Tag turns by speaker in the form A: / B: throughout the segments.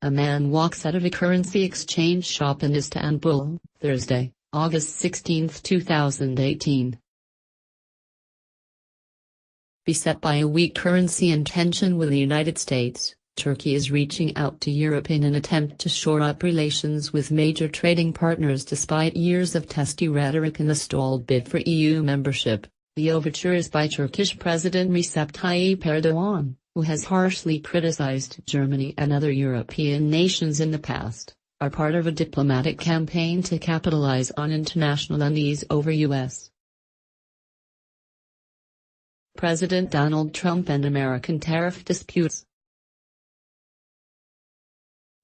A: A man walks out of a currency exchange shop in Istanbul, Thursday, August 16, 2018. Beset by a weak currency and tension with the United States, Turkey is reaching out to Europe in an attempt to shore up relations with major trading partners despite years of testy rhetoric and a stalled bid for EU membership. The overtures by Turkish President Recep Tayyip Erdogan, who has harshly criticized Germany and other European nations in the past, are part of a diplomatic campaign to capitalize on international unease over U.S. President Donald Trump and American tariff disputes.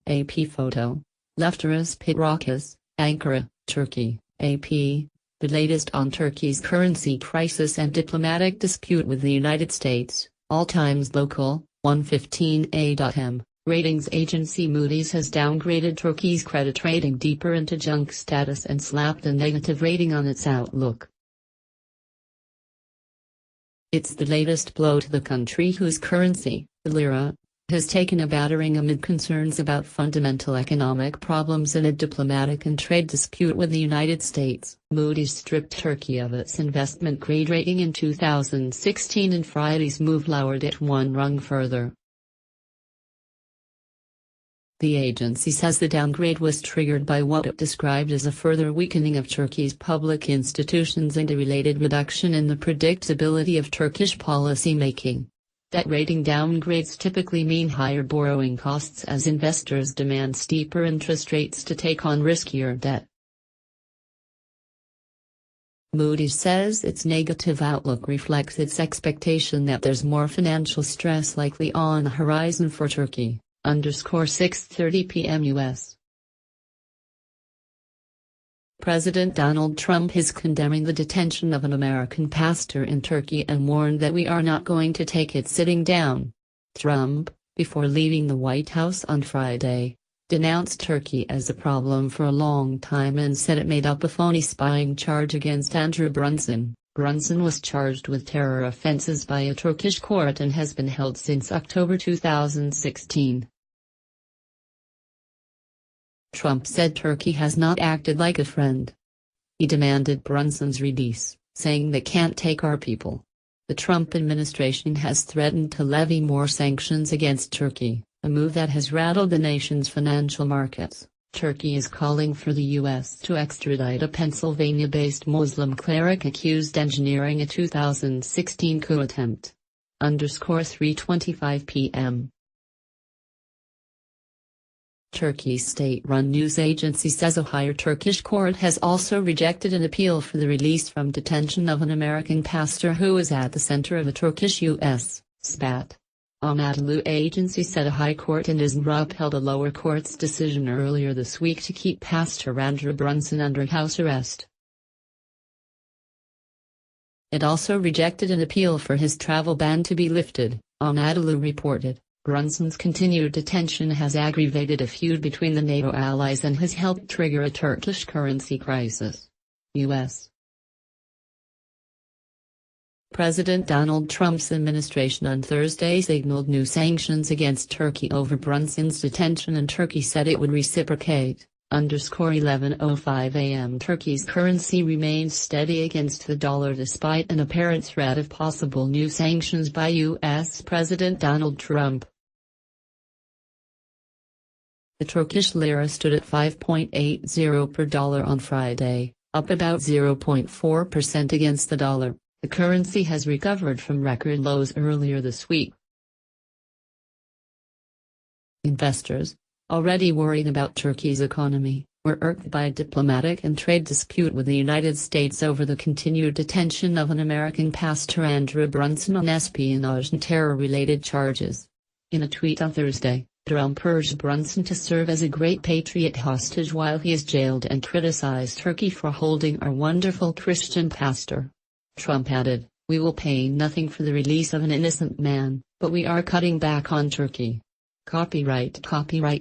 A: AP photo. Lefteris Pitrakis, Ankara, Turkey. AP. The latest on Turkey's currency crisis and diplomatic dispute with the United States. All times local, 1:15 a.m. Ratings agency Moody's has downgraded Turkey's credit rating deeper into junk status and slapped a negative rating on its outlook. It's the latest blow to the country whose currency, the lira, has taken a battering amid concerns about fundamental economic problems in a diplomatic and trade dispute with the United States. Moody's stripped Turkey of its investment-grade rating in 2016 and Friday's move lowered it one rung further. The agency says the downgrade was triggered by what it described as a further weakening of Turkey's public institutions and a related reduction in the predictability of Turkish policy making. Debt rating downgrades typically mean higher borrowing costs as investors demand steeper interest rates to take on riskier debt. Moody's says its negative outlook reflects its expectation that there's more financial stress likely on the horizon for Turkey. 6:30 p.m. U.S. President Donald Trump is condemning the detention of an American pastor in Turkey and warned that we are not going to take it sitting down. Trump, before leaving the White House on Friday, denounced Turkey as a problem for a long time and said it made up a phony spying charge against Andrew Brunson. Brunson was charged with terror offenses by a Turkish court and has been held since October 2016. Trump said Turkey has not acted like a friend. He demanded Brunson's release, saying they can't take our people. The Trump administration has threatened to levy more sanctions against Turkey, a move that has rattled the nation's financial markets. Turkey is calling for the U.S. to extradite a Pennsylvania-based Muslim cleric accused engineering a 2016 coup attempt. 3:25 p.m. Turkey's state-run news agency says a higher Turkish court has also rejected an appeal for the release from detention of an American pastor who was at the center of a Turkish-U.S. spat. Anadolu agency said a high court in Izmir upheld a lower court's decision earlier this week to keep Pastor Andrew Brunson under house arrest. It also rejected an appeal for his travel ban to be lifted, Anadolu reported. Brunson's continued detention has aggravated a feud between the NATO allies and has helped trigger a Turkish currency crisis. U.S. President Donald Trump's administration on Thursday signaled new sanctions against Turkey over Brunson's detention, and Turkey said it would reciprocate. 11:05 a.m. Turkey's currency remains steady against the dollar despite an apparent threat of possible new sanctions by U.S. President Donald Trump. The Turkish lira stood at 5.80 per dollar on Friday, up about 0.4% against the dollar. The currency has recovered from record lows earlier this week. Investors, already worried about Turkey's economy, were irked by a diplomatic and trade dispute with the United States over the continued detention of an American pastor Andrew Brunson on espionage and terror-related charges. In a tweet on Thursday, Trump urged Brunson to serve as a great patriot hostage while he is jailed and criticized Turkey for holding our wonderful Christian pastor. Trump added, "We will pay nothing for the release of an innocent man, but we are cutting back on Turkey." Copyright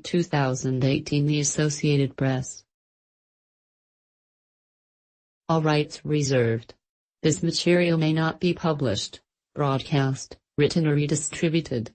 A: 2018 The Associated Press. All rights reserved. This material may not be published, broadcast, written or redistributed